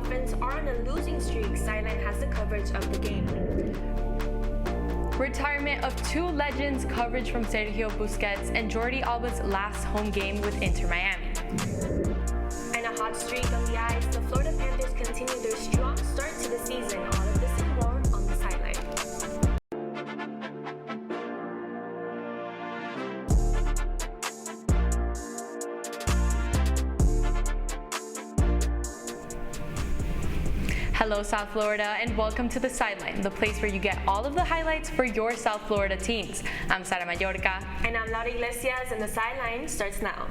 Dolphins are on a losing streak, Sideline has the coverage of the game. Retirement of two legends, coverage from Sergio Busquets and Jordi Alba's last home game with Inter Miami. And a hot streak on the ice, the Florida Panthers continue their strong start to the season. All of this and more on the Sideline. Hello South Florida and welcome to the Sideline, the place where you get all of the highlights for your South Florida teams. I'm Sara Mallorca. And I'm Laura Iglesias, and the Sideline starts now.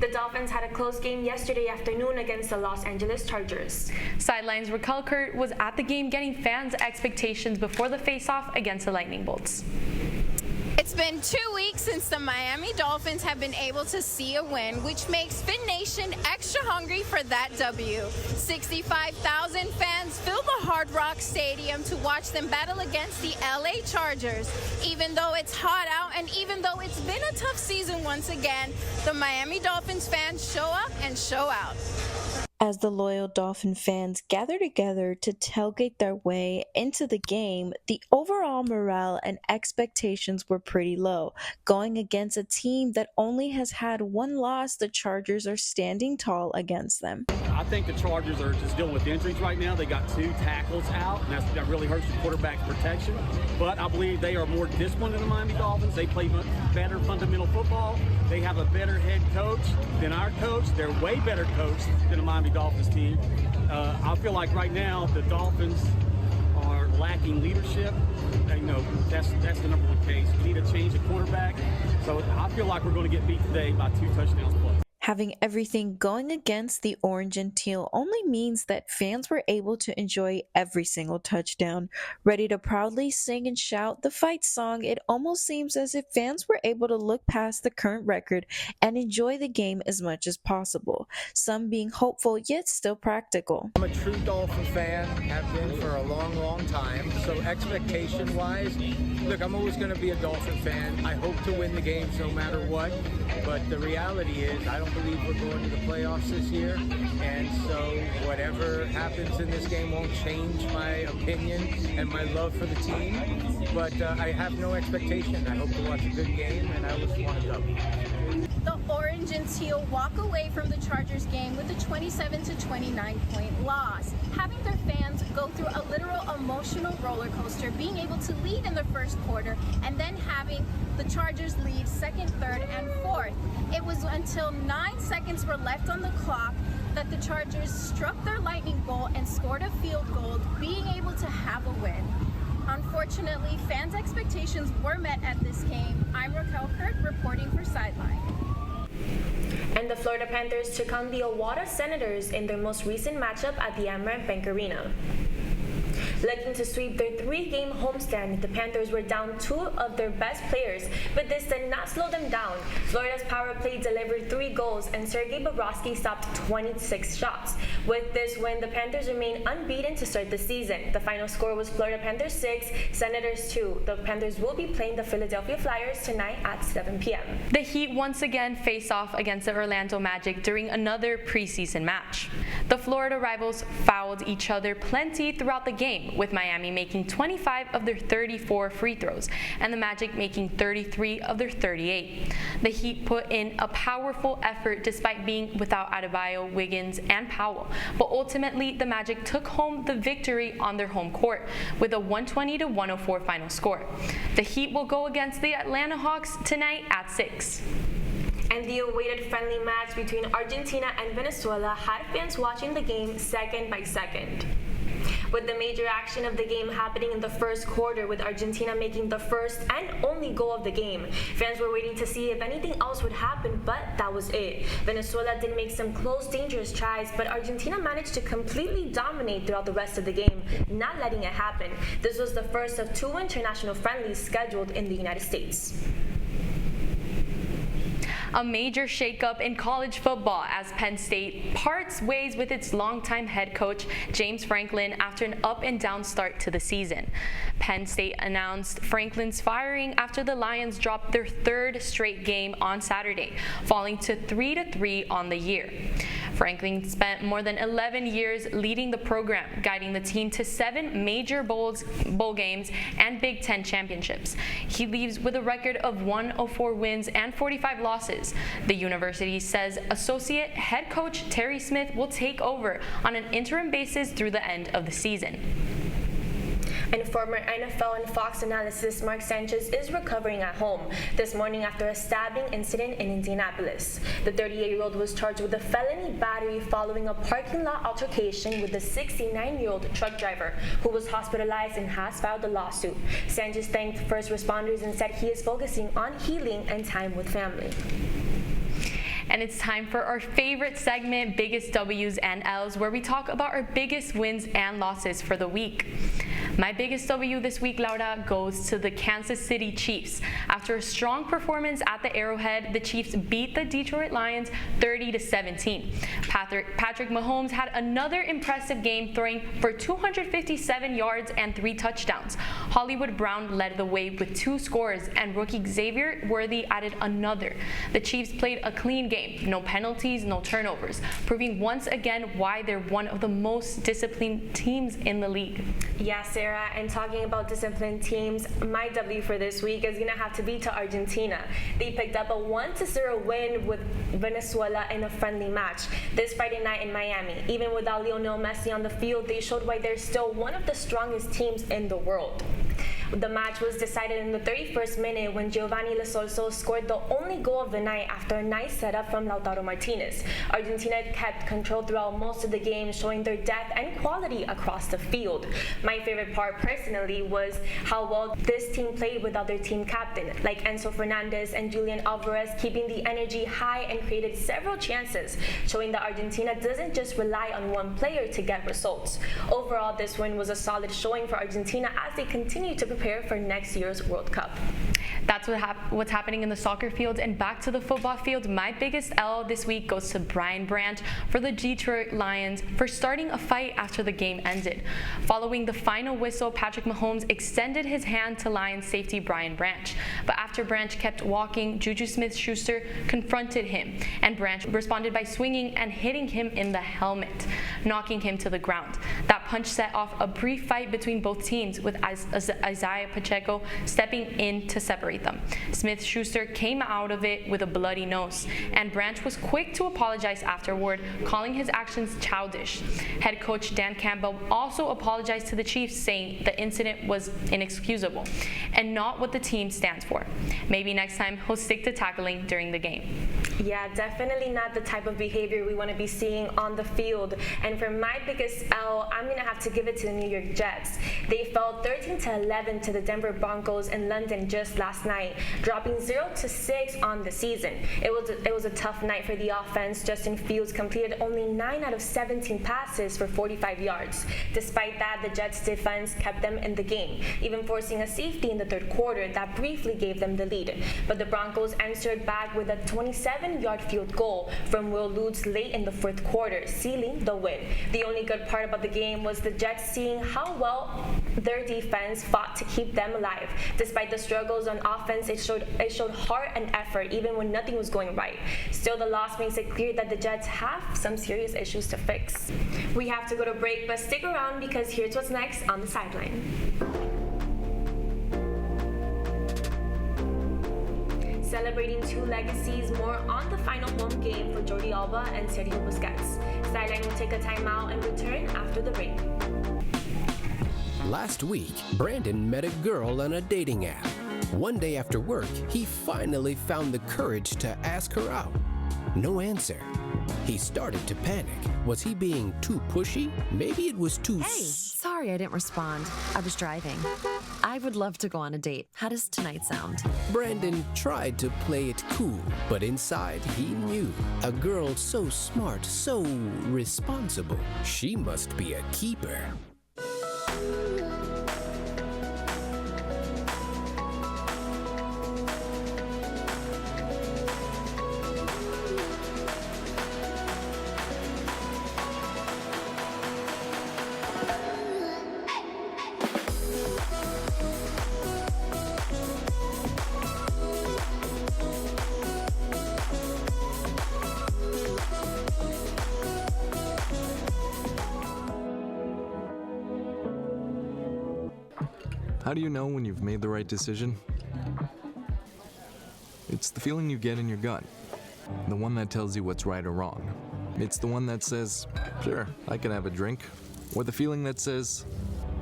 The Dolphins had a close game yesterday afternoon against the Los Angeles Chargers. Sideline's Raquel Kurt was at the game getting fans' expectations before the face-off against the Lightning Bolts. It's been 2 weeks since the Miami Dolphins have been able to see a win, which makes Fin Nation extra hungry for that W. 65,000 fans fill the Hard Rock Stadium to watch them battle against the LA Chargers. Even though it's hot out and even though it's been a tough season once again, the Miami Dolphins fans show up and show out. As the loyal Dolphin fans gather together to tailgate their way into the game, the overall morale and expectations were pretty low. Going against a team that only has had one loss, the Chargers are standing tall against them. I think the Chargers are just dealing with injuries right now. They got two tackles out, and that really hurts the quarterback protection. But I believe they are more disciplined than the Miami Dolphins. They play better fundamental football. They have a better head coach than our coach. They're way better coached than the Miami Dolphins team. I feel like right now the Dolphins are lacking leadership. That's the number one case. We need to change the quarterback. So I feel like we're going to get beat today by 2 touchdowns plus. Having everything going against the orange and teal only means that fans were able to enjoy every single touchdown. Ready to proudly sing and shout the fight song, it almost seems as if fans were able to look past the current record and enjoy the game as much as possible, some being hopeful yet still practical. I'm a true Dolphin fan, have been for a long time, so expectation-wise, look, I'm always going to be a Dolphin fan. I hope to win the games no matter what, but the reality is I don't believe we're going to the playoffs this year, and so whatever happens in this game won't change my opinion and my love for the team, but I have no expectation. I hope to watch a good game, and I just want to go. The orange and teal walk away from the Chargers game with a 27-29 point loss, having their fans go through a literal emotional roller coaster, being able to lead in the first quarter and then having the Chargers lead second, third, and fourth. It was until 9 seconds were left on the clock that the Chargers struck their lightning bolt and scored a field goal, being able to have a win. Unfortunately, fans' expectations were met at this game. I'm Raquel Kurt reporting for Sideline. And the Florida Panthers took on the Owata Senators in their most recent matchup at the Amerant Bank Arena. Looking to sweep their 3-game homestand, the Panthers were down 2 of their best players, but this did not slow them down. Florida's power play delivered 3 goals, and Sergei Bobrovsky stopped 26 shots. With this win, the Panthers remain unbeaten to start the season. The final score was Florida Panthers 6, Senators 2. The Panthers will be playing the Philadelphia Flyers tonight at 7 p.m. The Heat once again face off against the Orlando Magic during another preseason match. The Florida rivals fouled each other plenty throughout the game, with Miami making 25 of their 34 free throws and the Magic making 33 of their 38. The Heat put in a powerful effort despite being without Adebayo, Wiggins, and Powell, but ultimately the Magic took home the victory on their home court with a 120-104 final score. The Heat will go against the Atlanta Hawks tonight at 6. And the awaited friendly match between Argentina and Venezuela had fans watching the game second by second. With the major action of the game happening in the first quarter, with Argentina making the first and only goal of the game. Fans were waiting to see if anything else would happen, but that was it. Venezuela did make some close, dangerous tries, but Argentina managed to completely dominate throughout the rest of the game, not letting it happen. This was the first of 2 international friendlies scheduled in the United States. A major shakeup in college football as Penn State parts ways with its longtime head coach James Franklin after an up and down start to the season. Penn State announced Franklin's firing after the Lions dropped their 3rd straight game on Saturday, falling to 3-3 on the year. Franklin spent more than 11 years leading the program, guiding the team to 7 major bowl games and Big Ten championships. He leaves with a record of 104 wins and 45 losses. The university says associate head coach Terry Smith will take over on an interim basis through the end of the season. And former NFL and Fox analyst Mark Sanchez is recovering at home this morning after a stabbing incident in Indianapolis. The 38-year-old was charged with a felony battery following a parking lot altercation with the 69-year-old truck driver, who was hospitalized and has filed a lawsuit. Sanchez thanked first responders and said he is focusing on healing and time with family. And it's time for our favorite segment, Biggest W's and L's, where we talk about our biggest wins and losses for the week. My biggest W this week, Laura, goes to the Kansas City Chiefs. After a strong performance at the Arrowhead, the Chiefs beat the Detroit Lions 30-17. Patrick Mahomes had another impressive game, throwing for 257 yards and 3 touchdowns. Hollywood Brown led the way with 2 scores, and rookie Xavier Worthy added another. The Chiefs played a clean game, no penalties, no turnovers, proving once again why they're one of the most disciplined teams in the league. Yeah, Sarah, and talking about disciplined teams, my W for this week is going to have to be to Argentina. They picked up a 1-0 win with Venezuela in a friendly match this Friday night in Miami. Even without Lionel Messi on the field, they showed why they're still one of the strongest teams in the world. The match was decided in the 31st minute when Giovanni Lo Celso scored the only goal of the night after a nice setup from Lautaro Martinez. Argentina kept control throughout most of the game, showing their depth and quality across the field. My favorite part personally was how well this team played without their team captain, like Enzo Fernandez and Julian Alvarez, keeping the energy high and created several chances, showing that Argentina doesn't just rely on one player to get results. Overall, this win was a solid showing for Argentina as they continue to prepare for next year's World Cup. That's what's happening in the soccer field. And back to the football field, my biggest L this week goes to Brian Branch for the Detroit Lions for starting a fight after the game ended. Following the final whistle, Patrick Mahomes extended his hand to Lions safety Brian Branch. But after Branch kept walking, Juju Smith-Schuster confronted him, and Branch responded by swinging and hitting him in the helmet, knocking him to the ground. That punch set off a brief fight between both teams, with Isaiah Pacheco stepping in to separate them. Smith-Schuster came out of it with a bloody nose, and Branch was quick to apologize afterward, calling his actions childish. Head coach Dan Campbell also apologized to the Chiefs, saying the incident was inexcusable and not what the team stands for. Maybe next time he'll stick to tackling during the game. Yeah, definitely not the type of behavior we want to be seeing on the field. And for my biggest L, I'm going to have to give it to the New York Jets. They fell 13-11 to the Denver Broncos in London just last night, dropping 0-6 on the season. It was a tough night for the offense. Justin Fields completed only 9 out of 17 passes for 45 yards. Despite that, the Jets defense kept them in the game, even forcing a safety in the third quarter that briefly gave them the lead. But the Broncos answered back with a 27-yard field goal from Will Lutz late in the fourth quarter, sealing the win. The only good part about the game was the Jets seeing how well their defense fought to keep them alive. Despite the struggles on offense, it showed heart and effort even when nothing was going right. Still, the loss makes it clear that the Jets have some serious issues to fix. We have to go to break, but stick around because here's what's next on the sideline. Celebrating 2 legacies, more on the final home game for Jordi Alba and Sergio Busquets. Sideline will take a timeout and return after the break. Last week, Brandon met a girl on a dating app. One day after work, he finally found the courage to ask her out. No answer. He started to panic. Was he being too pushy? Maybe it was too... Hey, sorry I didn't respond. I was driving. I would love to go on a date. How does tonight sound? Brandon tried to play it cool, but inside he knew. A girl so smart, so responsible. She must be a keeper. How do you know when you've made the right decision? It's the feeling you get in your gut. The one that tells you what's right or wrong. It's the one that says, sure, I can have a drink. Or the feeling that says,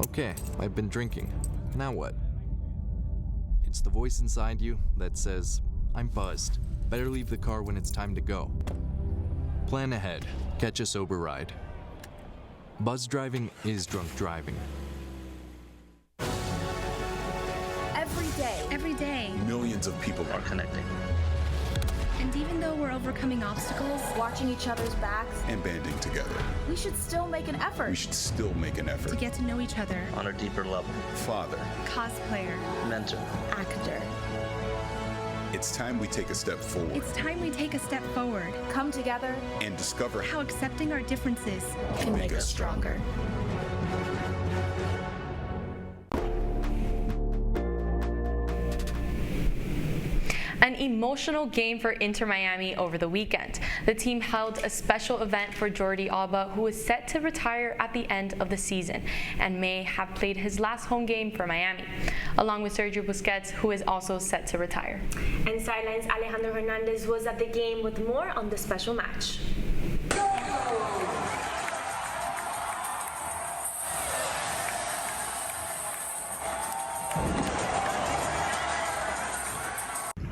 okay, I've been drinking. Now what? It's the voice inside you that says, I'm buzzed. Better leave the car when it's time to go. Plan ahead. Catch a sober ride. Buzz driving is drunk driving. Every day, millions of people are connecting. And even though we're overcoming obstacles, watching each other's backs, and banding together, we should still make an effort. To get to know each other on a deeper level. Father, cosplayer, mentor, actor. It's time we take a step forward. Come together and discover how accepting our differences can make us stronger. An emotional game for Inter Miami over the weekend. The team held a special event for Jordi Alba, who is set to retire at the end of the season and may have played his last home game for Miami, along with Sergio Busquets, who is also set to retire. And Sideline's Alejandro Hernandez was at the game with more on the special match.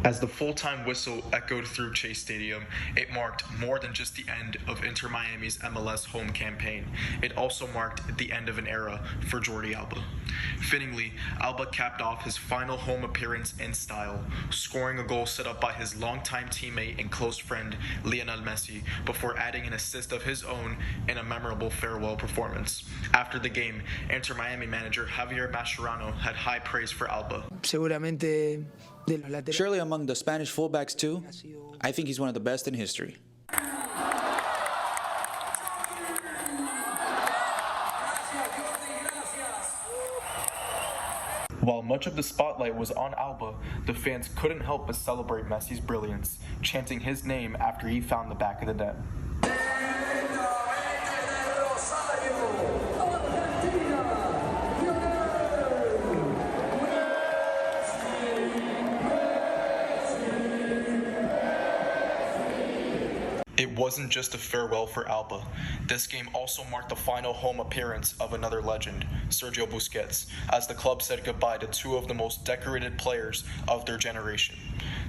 As the full-time whistle echoed through Chase Stadium, it marked more than just the end of Inter Miami's MLS home campaign. It also marked the end of an era for Jordi Alba. Fittingly, Alba capped off his final home appearance in style, scoring a goal set up by his longtime teammate and close friend Lionel Messi before adding an assist of his own in a memorable farewell performance. After the game, Inter Miami manager Javier Mascherano had high praise for Alba. Surely among the Spanish fullbacks too, I think he's one of the best in history. While much of the spotlight was on Alba, the fans couldn't help but celebrate Messi's brilliance, chanting his name after he found the back of the net. It wasn't just a farewell for Alba. This game also marked the final home appearance of another legend, Sergio Busquets, as the club said goodbye to two of the most decorated players of their generation.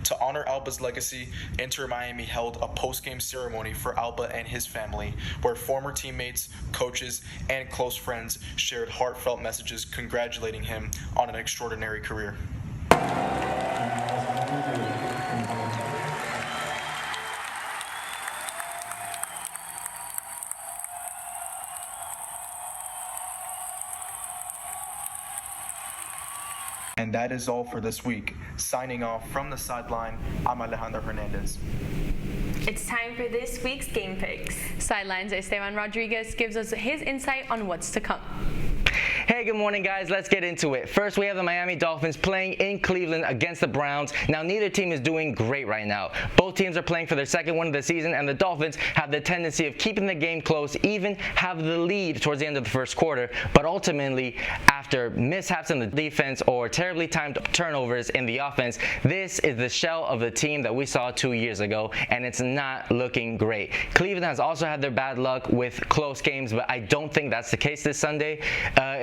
To honor Alba's legacy, Inter Miami held a post-game ceremony for Alba and his family, where former teammates, coaches, and close friends shared heartfelt messages congratulating him on an extraordinary career. And that is all for this week. Signing off from the sideline, I'm Alejandro Hernandez. It's time for this week's Game Picks. Sideline's Esteban Rodriguez gives us his insight on what's to come. Hey, good morning, guys. Let's get into it. First, we have the Miami Dolphins playing in Cleveland against the Browns. Now, neither team is doing great right now. Both teams are playing for their second win of the season, and the Dolphins have the tendency of keeping the game close, even have the lead towards the end of the first quarter. But ultimately, after mishaps in the defense or terribly timed turnovers in the offense, this is the shell of the team that we saw 2 years ago, and it's not looking great. Cleveland has also had their bad luck with close games, but I don't think that's the case this Sunday.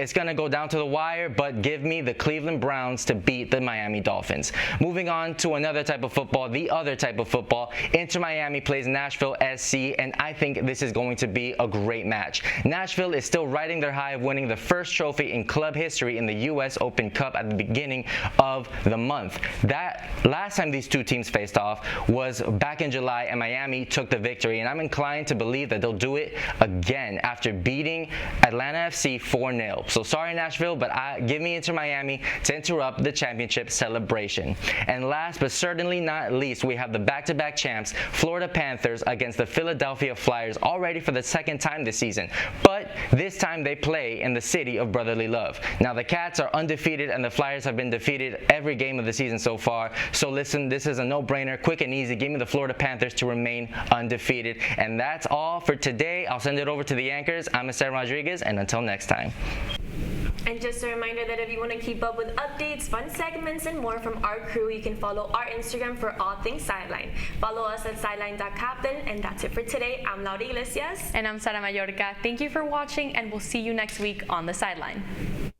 It's going to go down to the wire, but give me the Cleveland Browns to beat the Miami Dolphins. Moving on to another type of football, the other type of football, Inter Miami plays Nashville SC, and I think this is going to be a great match. Nashville is still riding their high of winning the first trophy in club history in the U.S. Open Cup at the beginning of the month. That last time these two teams faced off was back in July, and Miami took the victory, and I'm inclined to believe that they'll do it again after beating Atlanta FC 4-0. So sorry, Nashville, but give me Inter Miami to interrupt the championship celebration. And last but certainly not least, we have the back-to-back champs, Florida Panthers, against the Philadelphia Flyers, already for the second time this season. But this time they play in the city of brotherly love. Now, the Cats are undefeated, and the Flyers have been defeated every game of the season so far. So listen, this is a no-brainer, quick and easy. Give me the Florida Panthers to remain undefeated. And that's all for today. I'll send it over to the anchors. I'm Esteban Rodriguez, and until next time. And just a reminder that if you want to keep up with updates, fun segments, and more from our crew, you can follow our Instagram for all things Sideline. Follow us at sideline.caplin, and that's it for today. I'm Laura Iglesias. And I'm Sara Mallorca. Thank you for watching, and we'll see you next week on The Sideline.